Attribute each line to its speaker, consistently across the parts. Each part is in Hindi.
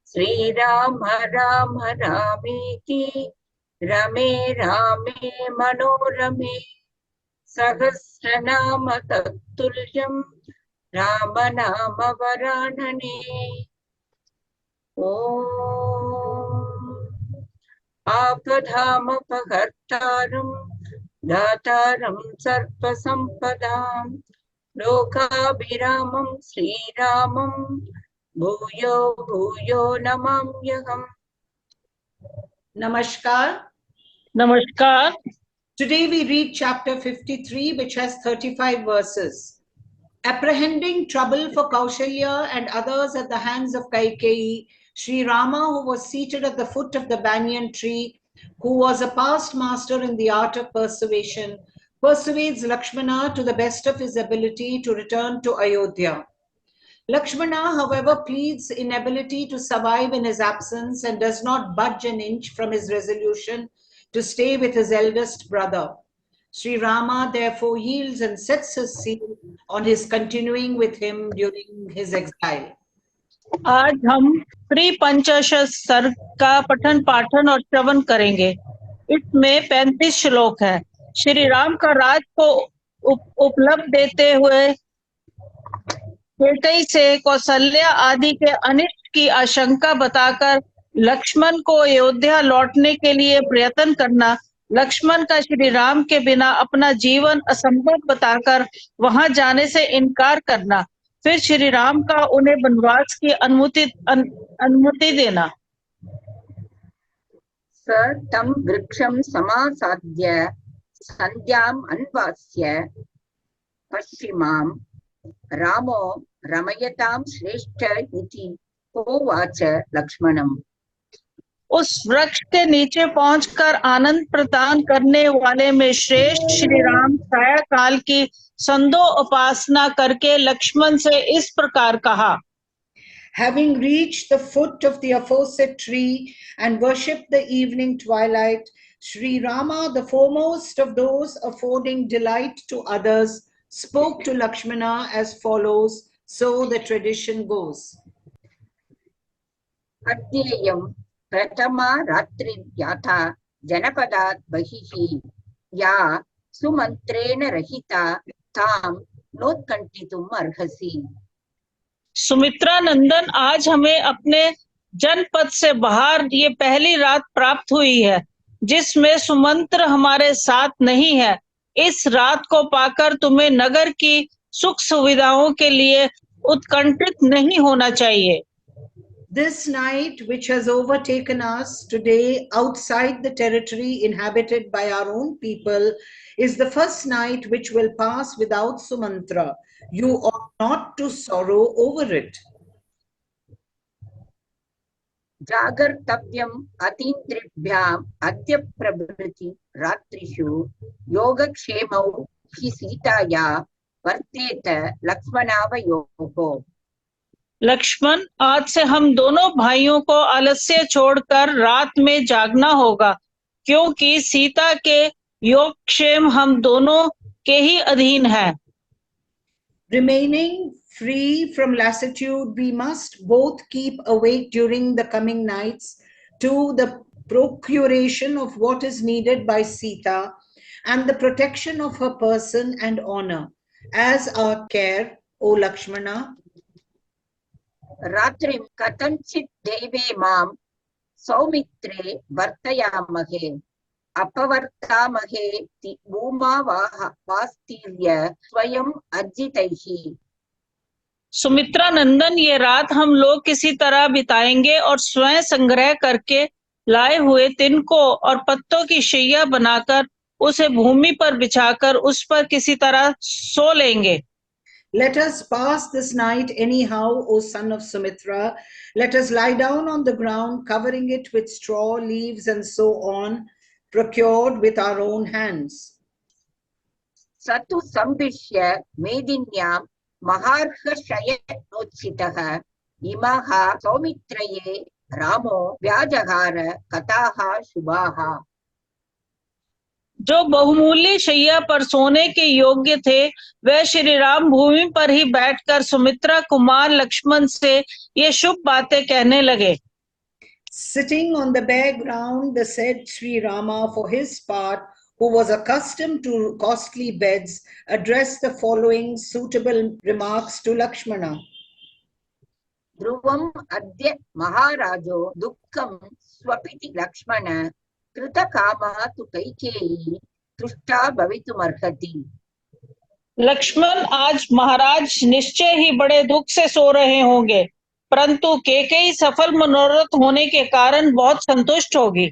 Speaker 1: श्रीराम राम रामेति रमे रामे मनोरमे सहस्रनाम तत्तुल्यं राम नाम वरानने। ओम आपदामपहर्तारं दातारं सर्वसम्पदां लोकाभिरामं श्रीरामं भूयो भूयो नमाम्यहम्।
Speaker 2: Namaskar.
Speaker 3: नमस्कार।
Speaker 2: Today we read chapter 53, which has 35 verses. Apprehending trouble for Kaushalya and others at the hands of Kaikeyi, Sri Rama, who was seated at the foot of the banyan tree, who was a past master in the art of persuasion, persuades Lakshmana to the best of his ability to return to Ayodhya. Lakshmana, however, pleads inability to survive in his absence and does not budge an inch from his resolution to stay with his eldest brother. Sri Rama therefore yields and sets his seal on his continuing with him during his exile.
Speaker 3: आज हम श्री पंचाशत सर्ग का पठन पाठन और श्रवण करेंगे। इसमें 35 श्लोक है। श्री राम का राज को उपलब्ध देते हुए कैकेयी से कौशल्या आदि के अनिष्ट की आशंका बताकर लक्ष्मण को अयोध्या लौटने के लिए प्रयत्न करना, लक्ष्मण का श्री राम के बिना अपना जीवन असंभव बताकर वहां जाने से इनकार करना, फिर श्री राम का उन्हें वनवास की अनुमति देना।
Speaker 1: स तं वृक्षं समासाद्य सन्ध्याम् अन्वास्य पश्चिमां रामो रमयतां श्रेष्ठ इति होवाच लक्ष्मणम्।
Speaker 3: उस वृक्ष के नीचे पहुंचकर आनंद प्रदान करने वाले में श्रेष्ठ श्री राम छाया काल की संदो उपासना करके लक्ष्मण से इस प्रकार कहा।
Speaker 2: Having reached the foot of the aforesaid tree and worshipped the evening twilight, Sri Rama, the foremost of those affording delight to others, spoke to Lakshmana as follows, so the tradition goes.
Speaker 1: अद्येयं प्रथमा रात्रिर्याथा जनपदात् बहिः या सुमन्त्रेण रहिता तां नोत्कण्ठितुम् अर्हसि।
Speaker 3: सुमित्रा नंदन, आज हमें अपने जनपद से बाहर ये पहली रात प्राप्त हुई है जिसमें सुमंत्र हमारे साथ नहीं है। इस रात को पाकर तुम्हें नगर की सुख सुविधाओं के लिए उत्कंठित नहीं होना चाहिए।
Speaker 2: This night, which has overtaken us today outside the territory inhabited by our own people, is the first night which will pass without Sumantra. You ought not to sorrow over it.
Speaker 1: जागर्तव्यम् अतीन्द्रिभ्याम् अद्य प्रभृति रात्रिषु योगक्षेमौ हि सीताया वर्तेत लक्ष्मणावयोः।
Speaker 3: लक्ष्मण, आज से हम दोनों भाइयों को आलस्य छोड़कर रात में जागना होगा, क्योंकि सीता के योगक्षेम हम दोनों के ही अधीन है।
Speaker 2: Remaining free from lassitude, we must both keep awake during the coming nights to the procuration of what is needed by Sita and the protection of her person and honor as our care, O Lakshmana.
Speaker 1: रात्रिं कथञ्चित् देवे मां सौमित्रे वर्तयामहे अपवर्तामहे भूमावास्तीर्य स्वयं अर्जितैः।
Speaker 3: सुमित्रा नंदन, ये रात हम लोग किसी तरह बिताएंगे और स्वयं संग्रह करके लाए हुए तिनको और पत्तों की शैया बनाकर उसे भूमि पर बिछाकर उस पर किसी तरह सो लेंगे।
Speaker 2: Let us pass this night anyhow, O son of Sumitra. Let us lie down on the ground, covering it with straw, leaves, and so on, procured with our own hands.
Speaker 1: सतु संविश्य मेदिन्यां महार्हशयनोत्थितः इमाः सौमित्रये रामो व्याजहार कथाः शुभाः।
Speaker 3: जो बहुमूल्य शैया पर सोने के योग्य थे, वह श्री राम भूमि पर ही बैठकर सुमित्रा कुमार लक्ष्मण से ये शुभ बातें कहने लगे।
Speaker 2: Sitting on the bare ground, the said Sri Rama, for his part, who was accustomed to costly beds, addressed the following suitable remarks to Lakshmana.
Speaker 1: ध्रुवम् अद्य महाराजो दुःखं स्वपिति लक्ष्मण कृतकामः तु कैकेयी तुष्टा भवितुमर्हति।
Speaker 3: लक्ष्मण, आज महाराज निश्चय ही बड़े दुख से सो रहे होंगे, परंतु कैकेयी सफल मनोरथ होने के कारण बहुत संतुष्ट होगी।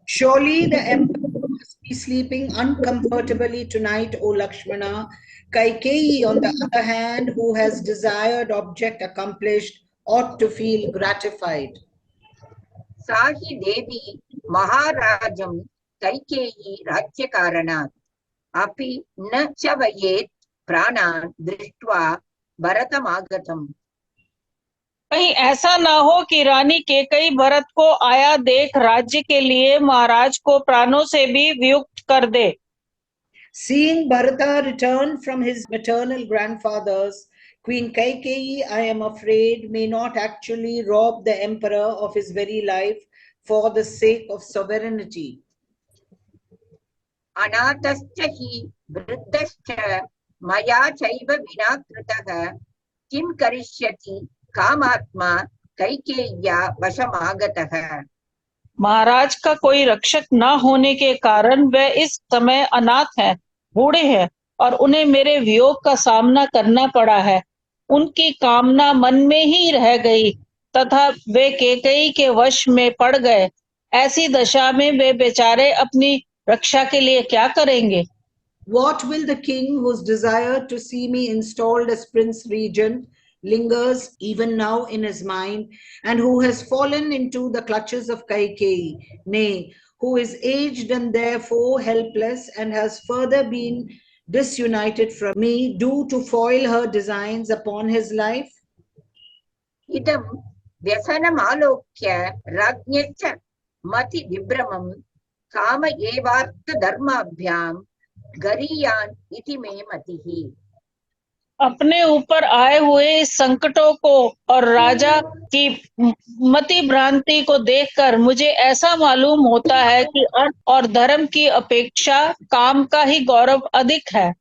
Speaker 2: Surely the emperor must be sleeping uncomfortably tonight, O Lakshmana. Kaikeyi, on the other hand, who has desired object accomplished, ought to feel gratified.
Speaker 1: सा हि देवी महाराजं कैकेयी राज्यकारणात् अपि न च वयेत् प्राणान् दृष्ट्वा भरतमागतम्।
Speaker 3: कहीं ऐसा ना हो कि रानी कैकेयी भरत को आया देख राज्य के लिए महाराज को प्राणों से भी वियुक्त कर दे।
Speaker 2: Seeing Bharata return from his maternal grandfathers, Queen Kaikeyi, I am afraid, may not actually rob the emperor of his very life for the sake of sovereignty.
Speaker 1: अनाथश्च हि वृद्धश्च मया चैव विना कृतः किं करिष्यति कामात्मा कैकेय्या वशमागतः।
Speaker 3: महाराज का कोई रक्षक न होने के कारण वे इस समय अनाथ हैं, बूढ़े हैं और उन्हें मेरे वियोग का सामना करना पड़ा है। उनकी कामना मन में ही रह गई तथा वे कैकेयी के वश में पड़ गए। ऐसी दशा में वे बेचारे अपनी रक्षा के लिए क्या करेंगे?
Speaker 2: What will the king, whose desire to see me installed as prince regent lingers even now in his mind, and who has fallen into the clutches of Kaikeyi, nay, who is aged and therefore helpless and has further been disunited from me, do to foil her designs upon his life?
Speaker 1: इदं व्यसनमालोक्य राज्ञश्च मति विभ्रमं काम एवार्थ धर्माभ्यां गरीयान् इति मे मतिः।
Speaker 3: अपने ऊपर आए हुए इस संकटों को और राजा की मति भ्रांति को देखकर मुझे ऐसा मालूम होता है कि अर्थ और धर्म की अपेक्षा काम का ही गौरव अधिक है।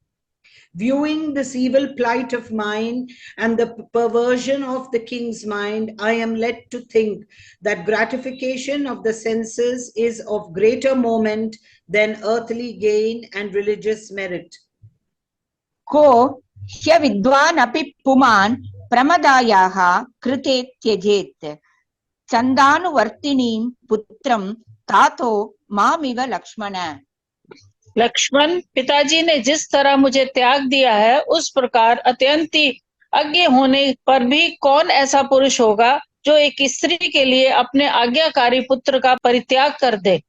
Speaker 2: Viewing this evil plight of mine and the perversion of the king's mind, I am led to think that gratification of the senses is of greater moment than earthly gain and religious merit.
Speaker 1: को ह्य विद्वान् अपि पुमान् प्रमदायाः कृते त्यजेत् चन्दानुवर्तिनीं पुत्रं तातो मामिव लक्ष्मण।
Speaker 3: लक्ष्मण, पिताजी ने जिस तरह मुझे त्याग दिया है उस प्रकार अत्यंत ही अज्ञ होने पर भी कौन ऐसा पुरुष होगा जो एक स्त्री के लिए अपने आज्ञाकारी पुत्र का परित्याग कर दे?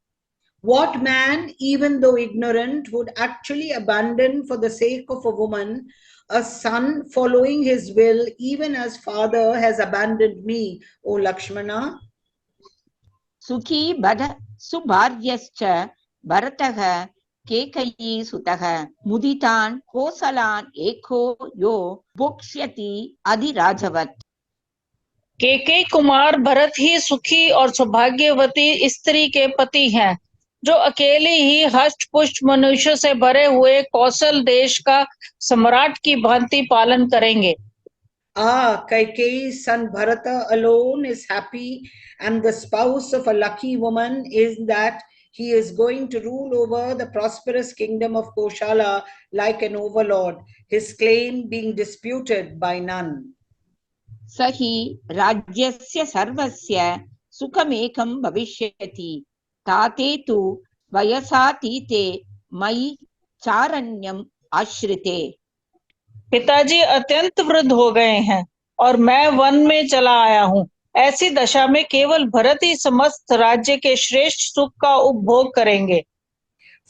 Speaker 2: What man, even though ignorant, would actually abandon for the sake of a woman a son following his will, even as father has abandoned me, O Lakshmana?
Speaker 1: सुखी बध सुभार्यश्च भरतः कैकेयी सुतः मुदितान् कोसलान् एको यो भोक्ष्यति अधिराजवत्।
Speaker 3: कैकेयी कुमार भरत ही सुखी और सौभाग्यवती स्त्री के पति हैं, जो अकेले ही हष्ट पुष्ट मनुष्य से भरे हुए कौशल देश का सम्राट की भांति पालन करेंगे।
Speaker 2: Ah, Kaikeyi's son Bharata alone is happy, and the spouse of a lucky woman is that he is going to rule over the prosperous kingdom of Koshala like an overlord, his claim being disputed by none.
Speaker 1: सहि राज्यस्य सर्वस्य सुखमेकं भविष्यति ताते तु वयसातीते मयि चारण्यम आश्रिते।
Speaker 3: पिताजी अत्यंत वृद्ध हो गए हैं और मैं वन में चला आया हूँ। ऐसी दशा में केवल भरत ही समस्त राज्य के श्रेष्ठ सुख का उपभोग करेंगे।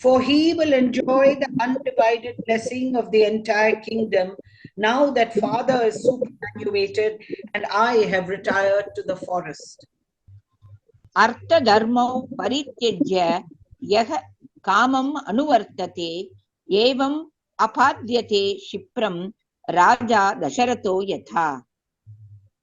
Speaker 2: For he will enjoy the undivided blessing of the entire kingdom now that father is superannuated and I have retired to the forest.
Speaker 1: अर्थ धर्मौ परित्यज्य यः कामम् अनुवर्तते एवं अपाद्यते क्षिप्रं राजा दशरथो यथा।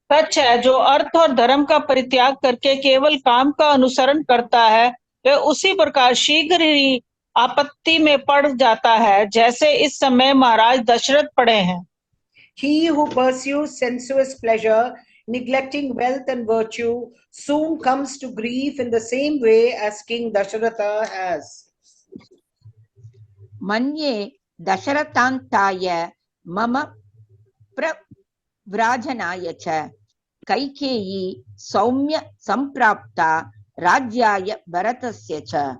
Speaker 3: सच है, जो अर्थ और धर्म का परित्याग करके केवल काम का अनुसरण करता है वह उसी प्रकार शीघ्र ही आपत्ति में पड़ जाता है जैसे इस समय महाराज दशरथ पड़े हैं।
Speaker 2: He who pursues sensuous pleasure, neglecting wealth and virtue, soon comes to grief in the same way as King Dasharatha has.
Speaker 1: मन्ये दशरथान्ताय मम प्रव्राजनाय च कैकेयी सौम्य संप्राप्ता राज्याय भरतस्य च।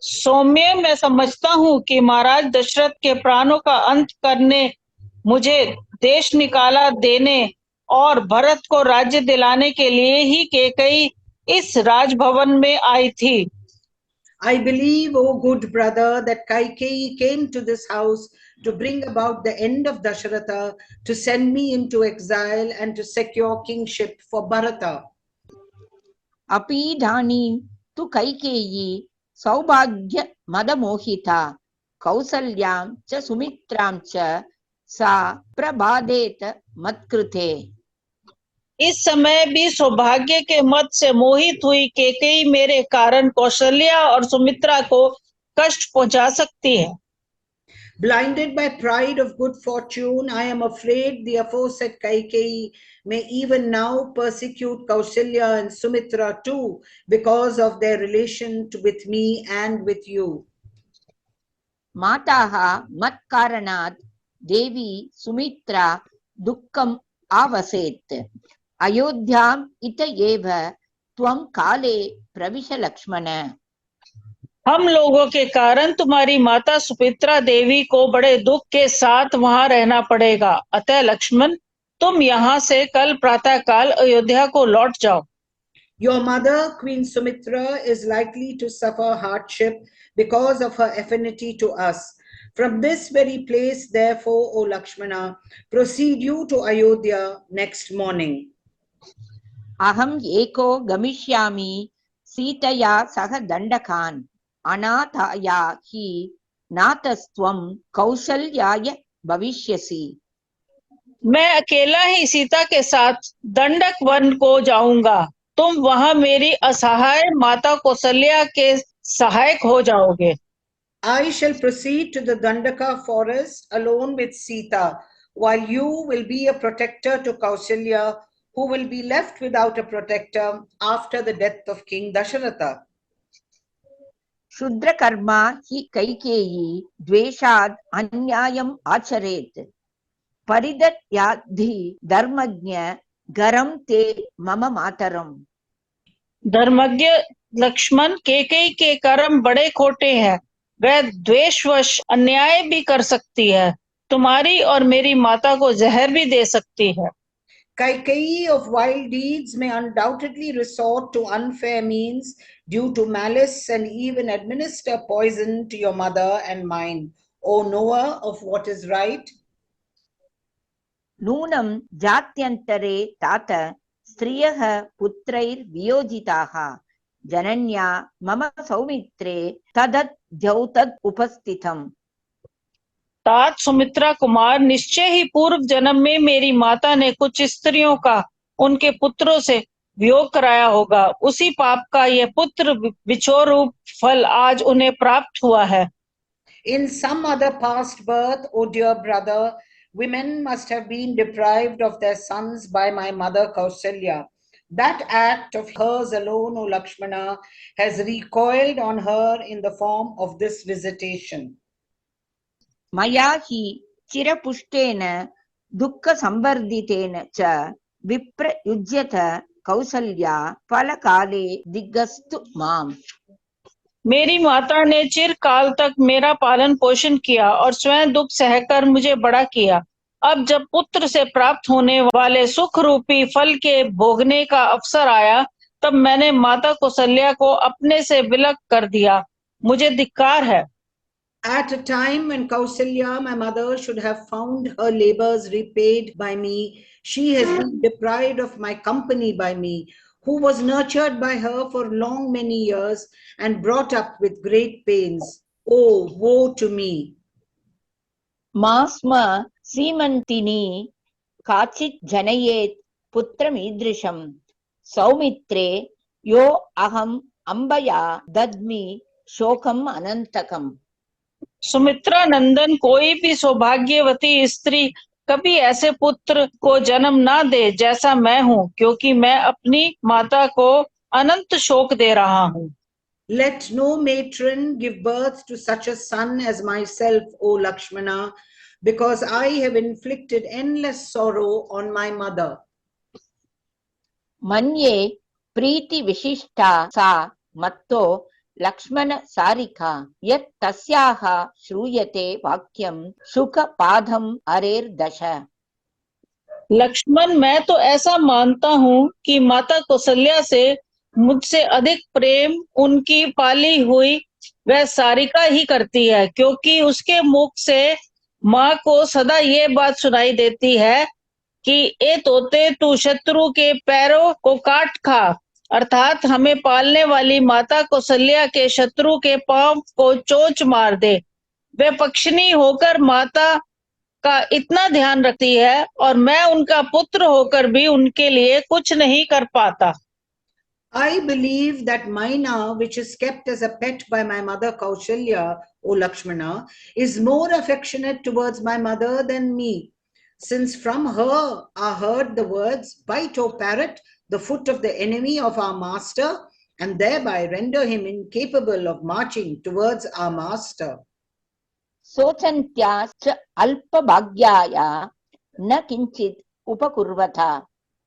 Speaker 3: सौम्य, मैं समझता हूँ कि महाराज दशरथ के प्राणों का अंत करने, मुझे देश निकाला देने और भरत को राज्य दिलाने के लिए ही कैकेयी इस राजभवन में आई थी।
Speaker 2: I believe, O good brother, that Kaikeyi came to this house to bring about the end of Dasharatha, to send me into exile and to secure kingship for Bharata.
Speaker 1: अपीधानीं तु कैकेयी सौभाग्य मदमोहिता कौसल्यां च सुमित्रां च सा प्रबादेत मत्कृते।
Speaker 3: इस समय भी सौभाग्य के मत से मोहित हुई कैकेयी मेरे कारण कौशल्या और सुमित्रा को कष्ट पहुंचा सकती है।
Speaker 2: Blinded by pride of good fortune, I am afraid the aforesaid Kaikeyi may even now persecute Kausalya and Sumitra too, because of their relation with me and with you.
Speaker 1: माताः मत्कारणात् देवी सुमित्रा दुःखम् आवसेत् अयोध्याम् इत एव त्वं काले प्रविश लक्ष्मण।
Speaker 3: हम लोगों के कारण तुम्हारी माता सुमित्रा देवी को बड़े दुख के साथ वहां रहना पड़ेगा, अतः लक्ष्मण तुम यहाँ से कल प्रातःकाल अयोध्या को लौट जाओ।
Speaker 2: Your mother, Queen Sumitra, is likely to suffer hardship because of her affinity to us. From this very place, therefore, O Lakshmana, proceed you to Ayodhya next morning.
Speaker 1: अहम् एको गमिष्यामि सीतया सह दण्डकान् अनाथाया हि नातस्त्वं कौसल्याय भविष्यसि।
Speaker 3: मैं अकेला ही सीता के साथ दंडक वन को जाऊंगा, तुम वहां मेरी असहाय माता कौशल्या के सहायक हो जाओगे।
Speaker 2: I shall proceed to the Dandaka forest alone with Sita, while you will be a protector to Kausalya, who will be left without a protector after the death of King Dasharatha.
Speaker 1: शूद्रकर्मा हि कैकेयी द्वेषाद् अन्यायम् आचरेत् परिदत्याद्धि धर्मज्ञ गरं ते मम मातरम्।
Speaker 3: धर्मज्ञ लक्ष्मण, कैकेयी के कर्म बड़े खोटे हैं, वह द्वेषवश अन्याय भी कर सकती है, तुम्हारी और मेरी माता को जहर भी दे सकती है।
Speaker 2: Kaikeyi of wild deeds may undoubtedly resort to unfair means due to malice and even administer poison to your mother and mine. O knower of what is right,
Speaker 1: नूनं जात्यन्तरे तात स्त्रियः पुत्रैर्वियोजिताः जनन्या मम सौमित्रे तदत् द्यौतद् उपस्थितम्।
Speaker 3: तात सुमित्रा कुमार, निश्चय ही पूर्व जन्म में मेरी माता ने कुछ स्त्रियों का उनके पुत्रों से वियोग कराया होगा, उसी पाप का यह पुत्र विछोर रूप फल आज उन्हें प्राप्त हुआ है।
Speaker 2: in some other past birth, O dear brother, women must have been deprived of their sons by my mother Kausalya. That act of hers alone, O Lakshmana, has recoiled on her in the form of this visitation.
Speaker 1: मया हि चिरपुष्टेन दुःखसंवर्धितेन च विप्रयुज्यत कौसल्या फलकाले दिग्गस्तु माम्।
Speaker 3: मेरी माता ने चिरकाल तक मेरा पालन पोषण किया और स्वयं दुख सहकर मुझे बड़ा किया। अब जब पुत्र से प्राप्त होने वाले सुख रूपी फल के भोगने का अवसर आया, तब मैंने माता कौशल्या को अपने से विलग कर दिया, मुझे धिक्कार है।
Speaker 2: At a time when Kausalya, my mother, should have found her labors repaid by me, she has been deprived of my company by me, who was nurtured by her for long many years and brought up with great pains. Oh, woe to me!
Speaker 1: मास्म Simantini काचित् जनयेत् पुत्रमीदृशं सौमित्रे यो अहम् अंबया दद्मि शोकम अनंतकम।
Speaker 3: सुमित्रा नंदन, कोई भी सौभाग्यवती स्त्री कभी ऐसे पुत्र को जन्म ना दे जैसा मैं हूँ, क्योंकि मैं अपनी माता को अनंत शोक दे रहा हूँ।
Speaker 2: Let no matron give birth to such a son as myself, O Lakshmana, because I have inflicted endless sorrow on my mother.
Speaker 1: मन्ये प्रीति विशिष्टा सा मत्तो लक्ष्मण सारिका यत् तस्याः श्रूयते वाक्यं शुक पादम अरेर्दश।
Speaker 3: लक्ष्मण, मैं तो ऐसा मानता हूँ कि माता कौशल्या से मुझसे अधिक प्रेम उनकी पाली हुई वह सारिका ही करती है, क्योंकि उसके मुख से माँ को सदा ये बात सुनाई देती है कि ए तोते, तू शत्रु के पैरों को काट खा, अर्थात हमें पालने वाली माता कौशल्या के शत्रु के पांव को चोंच मार दे। वे पक्षिणी होकर माता का इतना ध्यान रखती है और मैं उनका पुत्र होकर भी उनके लिए कुछ नहीं कर पाता।
Speaker 2: I believe that Maina, which is kept as a pet by my mother Kaushalya, O Lakshmana, is more affectionate towards my mother than me, since from her are heard the words, "Bite, O parrot, the foot of the enemy of our master," and thereby render him incapable of marching towards our master.
Speaker 1: सोचन्त्याश्च अल्पभाग्याया न किंचित उपकुर्वता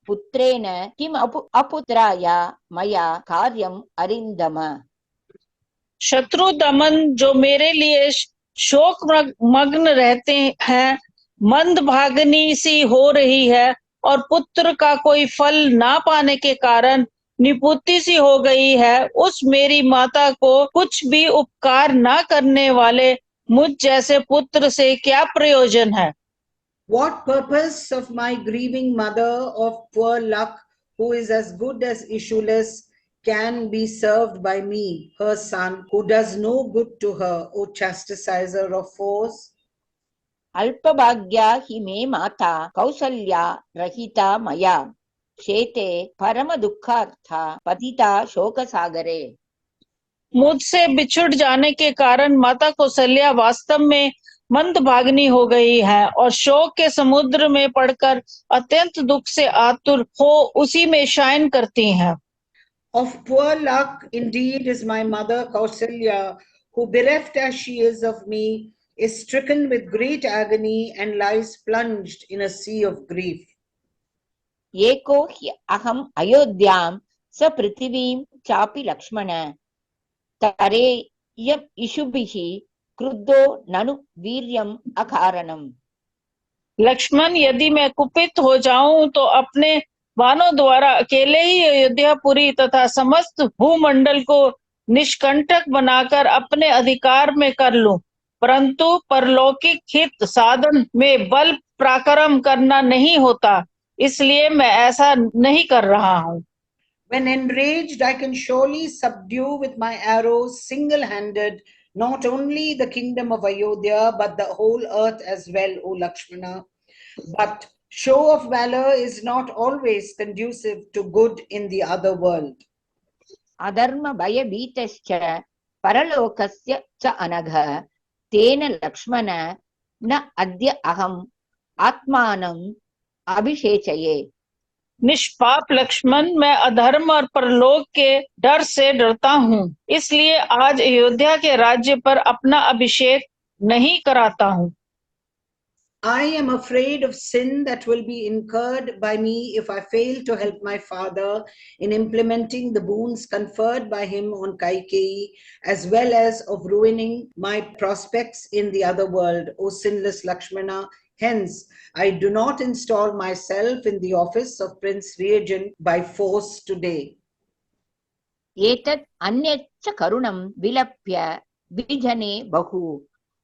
Speaker 1: पुत्रेण किम अपुत्राया मया कार्यम अरिंदम।
Speaker 3: शत्रु दमन जो मेरे लिए शोक मग्न रहते हैं, मंद भागनी सी हो रही है और पुत्र का कोई फल ना पाने के कारण निपुत्ति सी हो गई है, उस मेरी माता को कुछ भी उपकार ना करने वाले मुझ जैसे पुत्र से क्या प्रयोजन है।
Speaker 2: What purpose of my grieving mother of poor luck, who is as good as issueless, can be served by me, her son, who does no good to her, O chastiser of foes?
Speaker 1: अल्पभाग्या हि मे माता कौसल्या रहिता मया शेते परम दुःखार्था पतिता शोक सागरे।
Speaker 3: मुझसे बिछुड़ जाने के कारण माता कौशल्या वास्तव में मंद भागनी हो गई है और शोक के समुद्र में पड़कर अत्यंत दुख से आतुर हो उसी में शयन करती हैं।
Speaker 2: Of poor luck indeed is my mother Kausalya, who, bereft as she is of me, is stricken with great agony and lies plunged in a sea of grief.
Speaker 1: एको हि अहम अयोध्यां स पृथिवीं चापि लक्ष्मण तरेयम इषुभिः क्रुद्धो ननु वीर्यम अकारणम।
Speaker 3: लक्ष्मण, यदि मैं कुपित हो जाऊं तो अपने वानों द्वारा अकेले ही अयोध्यापुरी तथा समस्त भूमंडल को निष्कंटक बनाकर अपने अधिकार में कर लूं, परंतु परलौकिक हित साधन में बल पराक्रम करना नहीं होता, इसलिए मैं ऐसा नहीं कर रहा हूं।
Speaker 2: When enraged, I can surely subdue with my arrows single-handed not only the kingdom of Ayodhya but the whole earth as well, O Lakshmana. But show of valor is not always conducive to good in the other world.
Speaker 1: अधर्म भय भीतश्च परलोकस्य च अनघ तेन लक्ष्मण न अद्य अहम आत्मानं अभिषेचये।
Speaker 3: निष्पाप लक्ष्मण, मैं अधर्म और परलोक के डर से डरता हूँ, इसलिए आज अयोध्या के राज्य पर अपना अभिषेक नहीं कराता हूँ।
Speaker 2: I am afraid of sin that will be incurred by me if I fail to help my father in implementing the boons conferred by him on Kaikeyi, as well as of ruining my prospects in the other world, O sinless Lakshmana. Hence, I do not install myself in the office of Prince Regent by force today.
Speaker 1: एतत् अन्यच्च करुणं विलप्य विजने बहु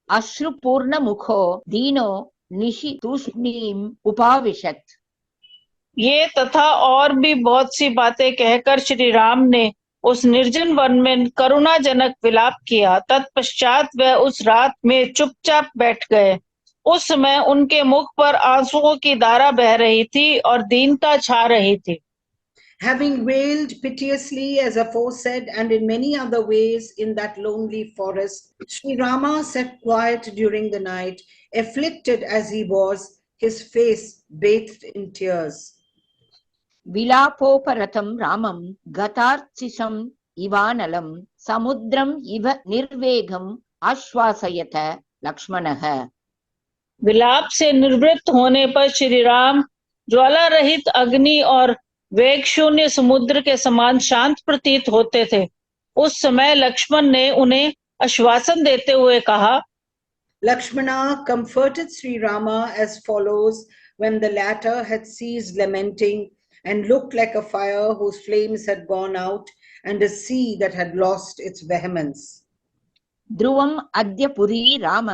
Speaker 1: अश्रुपूर्ण मुखो दीनो निशि तूष्णीम उपाविशत।
Speaker 3: ये तथा और भी बहुत सी बातें कहकर श्री राम ने उस निर्जन वन में करुणाजनक विलाप किया। तत्पश्चात वह उस रात में चुपचाप बैठ गए। उस समय उनके मुख पर आंसुओं की धारा बह रही थी और दीनता छा रही थी।
Speaker 2: Having wailed piteously as aforesaid and in many other ways in that lonely forest, Sri Rama sat quiet during the night, afflicted as he was, his face bathed in tears.
Speaker 1: विलापोपरतं रामं गतार्चिषम् इवानलं समुद्रम् इव निर्वेगम् आश्वासयत लक्ष्मणः।
Speaker 3: विलाप से निवृत्त होने पर श्री राम ज्वाला रहित अग्नि और वेग शून्य समुद्र के समान शांत प्रतीत होते थे। उस समय लक्ष्मण ने उन्हें आश्वासन देते हुए कहा,
Speaker 2: Lakshmana comforted Sri Rama as follows when the latter had ceased lamenting and looked like a fire whose flames had gone out and a sea that had lost its vehemence.
Speaker 1: ध्रुवम् अद्य पुरी राम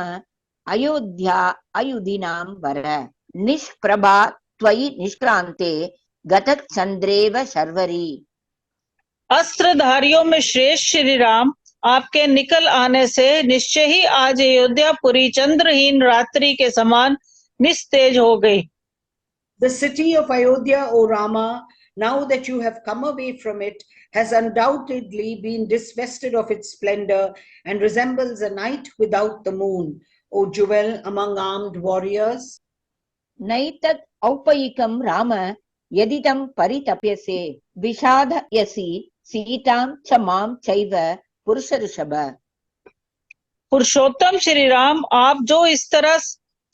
Speaker 1: अयोध्या अयुधिनां वर निष्प्रभा त्वयि निष्क्रान्ते गतचन्द्रेव शर्वरी।
Speaker 3: अस्त्रधारियों में श्रेष्ठ श्री राम आपके निकल आने से निश्चय ही आज अयोध्यापुरी चंद्रहीन रात्रि के समान निस्तेज हो गई।
Speaker 2: The city of Ayodhya, O Rama, now that you have come away from it, has undoubtedly been divested of its splendor and resembles a night without the moon, O jewel among armed warriors.
Speaker 1: नैतत् औपयिकं Ram यदिदं परितप्यसे विषादयसि सीतां च मां चैव पुरुषऋषभ।
Speaker 3: पुरुषोत्तम श्री राम, आप जो इस तरह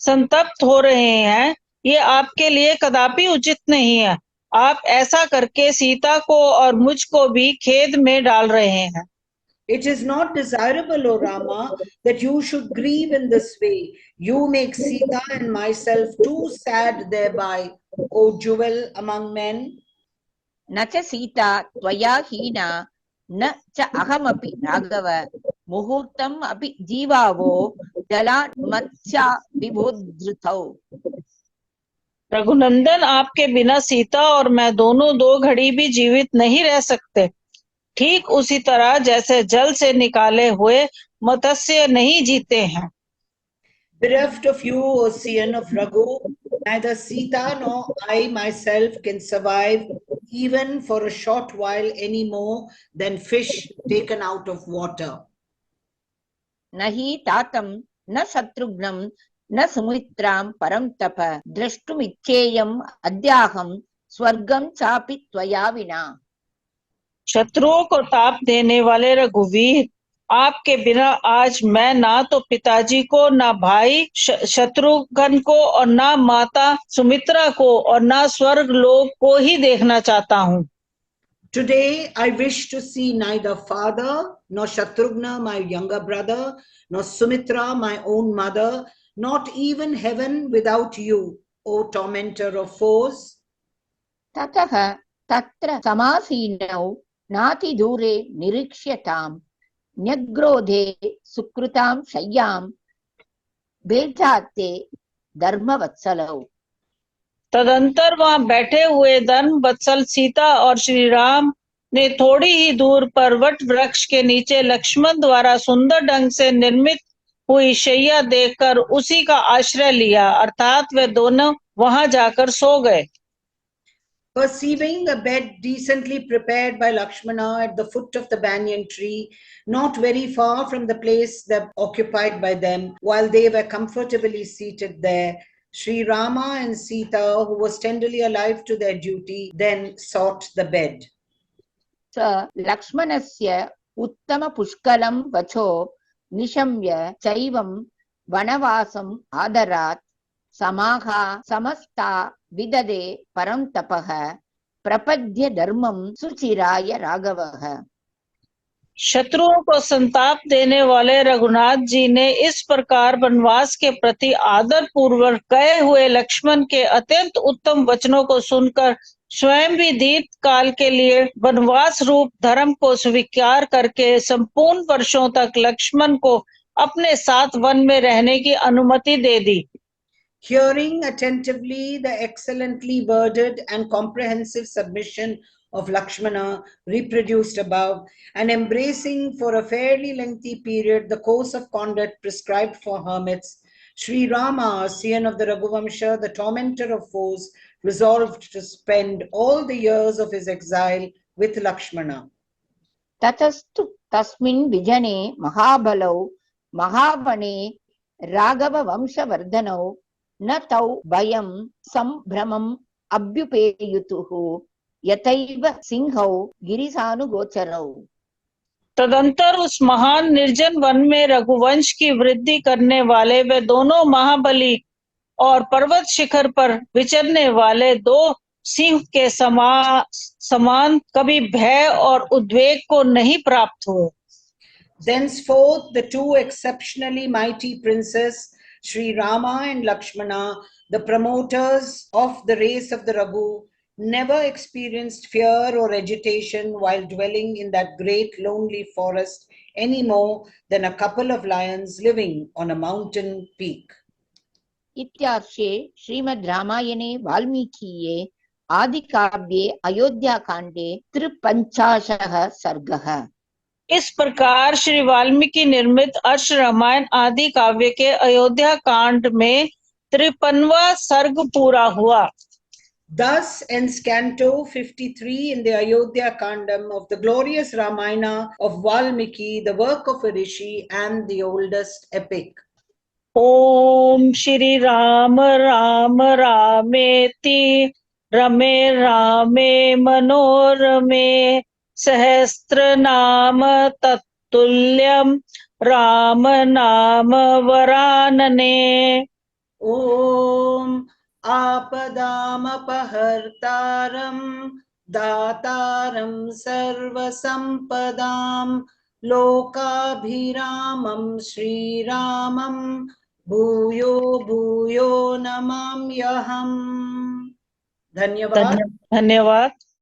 Speaker 3: संतप्त हो रहे हैं, ये आपके लिए कदापि उचित नहीं है। आप ऐसा करके सीता को और मुझको भी खेद में डाल रहे हैं।
Speaker 2: It is not desirable, O Rama, that you should grieve in this way. You make Sita and myself too sad thereby, O jewel among men.
Speaker 1: न च सीता त्वया हीना न च अहमपि राघव मुहूर्तम् अपि जीवावो जलान् मत्स्या विभोधृतौ।
Speaker 3: रघुनंदन, आपके बिना सीता और मैं दोनों दो घड़ी भी जीवित नहीं रह सकते। ठीक उसी तरह जैसे जल से निकाले हुए मत्स्य नहीं जीते हैं।
Speaker 2: Bereft of you, O Sian of Raghu, neither Sita nor I myself can survive even for a short while any more than fish taken out of water.
Speaker 1: न हि तातं न शत्रुघ्नं न सुमित्रां परं तप द्रष्टुमिच्छेयम् अद्याहं स्वर्गं चापि त्वया विना।
Speaker 3: शत्रुओं को ताप देने वाले रघुवीर, आपके बिना आज मैं ना तो पिताजी को, ना भाई शत्रुघ्न को और ना माता सुमित्रा को और ना स्वर्ग लोक को ही देखना चाहता हूँ।
Speaker 2: Today I wish to see neither father nor Shatrughna, my younger brother, nor Sumitra, my own mother, not even heaven without you, O tormentor of foes.
Speaker 1: ततः तत्र समासीनौ नातिदूरे निरीक्ष्यताम् न्यग्रोधे सुकृतां शय्यां भेजाते धर्मवत्सलौ।
Speaker 3: तदंतर वहां बैठे हुए धर्म वत्सल सीता और श्री राम ने थोड़ी ही दूर पर वट वृक्ष के नीचे लक्ष्मण द्वारा सुंदर ढंग से निर्मित हुई शैया देखकर उसी का आश्रय लिया, अर्थात वे दोनों वहां जाकर सो गए।
Speaker 2: Perceiving a bed decently prepared by Lakshmana at the foot of the banyan tree, not very far from the place that occupied by them, while they were comfortably seated there, Sri Rama and Sita, who was tenderly alive to their duty, then sought the bed.
Speaker 1: स लक्ष्मणस्य उत्तम पुष्कलं वचो निशम्य चैवं वनवासम् आदरात् समाहा समस्ता विददे परं तपः प्रपद्य धर्मं सुचिराय राघवः।
Speaker 3: शत्रुओं को संताप देने वाले रघुनाथ जी ने इस प्रकार वनवास के प्रति आदर पूर्वक कहे हुए लक्ष्मण के अत्यंत उत्तम वचनों को सुनकर स्वयं भी दीर्घ काल के लिए वनवास रूप धर्म को स्वीकार करके संपूर्ण वर्षों तक लक्ष्मण को अपने साथ वन में रहने की अनुमति दे दी।
Speaker 2: Hearing attentively the excellently worded and comprehensive submission of Lakshmana reproduced above, and embracing for a fairly lengthy period the course of conduct prescribed for hermits, Sri Rama, scion of the Raghuvamsha, the tormentor of foes, resolved to spend all the years of his exile with Lakshmana.
Speaker 1: ततस्तु तस्मिन् विजने महाबलौ महावने राघव वंशवर्धनौ न तौ भयं संभ्रमम् अभ्युपेयुतुः यथैव सिंहौ गिरिसानुगोचरौ।
Speaker 3: तदंतर उस महान निर्जन वन में रघुवंश की वृद्धि करने वाले वे दोनों महाबली और पर्वत शिखर पर विचरने वाले दो सिंह के समान कभी भय और उद्वेग को नहीं प्राप्त हुए।
Speaker 2: Thenceforth, the two exceptionally mighty princes, Sri Rama and Lakshmana, the promoters of the race of the Raghu, never experienced fear or agitation while dwelling in that great lonely forest any more than a couple of lions living on a mountain peak.
Speaker 1: इत्यार्षे श्रीमद् रामायणे वाल्मीकीये आदिकाव्ये अयोध्याकाण्डे 53 सर्गः।
Speaker 3: इस प्रकार श्री वाल्मीकि निर्मित अर्ष रामायण आदि काव्य के अयोध्या कांड में 53वां सर्ग पूरा हुआ।
Speaker 2: Thus ends Canto 53 in the Ayodhya Kandam of the glorious Ramayana of Valmiki, the work of a rishi and the oldest epic.
Speaker 3: ओम श्री राम राम रामेति रमे रामे मनोरमे सहस्त्र नाम तत्तुल्यम राम नाम वरानने।
Speaker 2: Om Apadam Apahartaram Dataram Sarvasampadam Lokabhiramam Sri Ramam Bhuyo Bhuyo Namamyaham. Dhanyavad.
Speaker 3: धन्यवाद।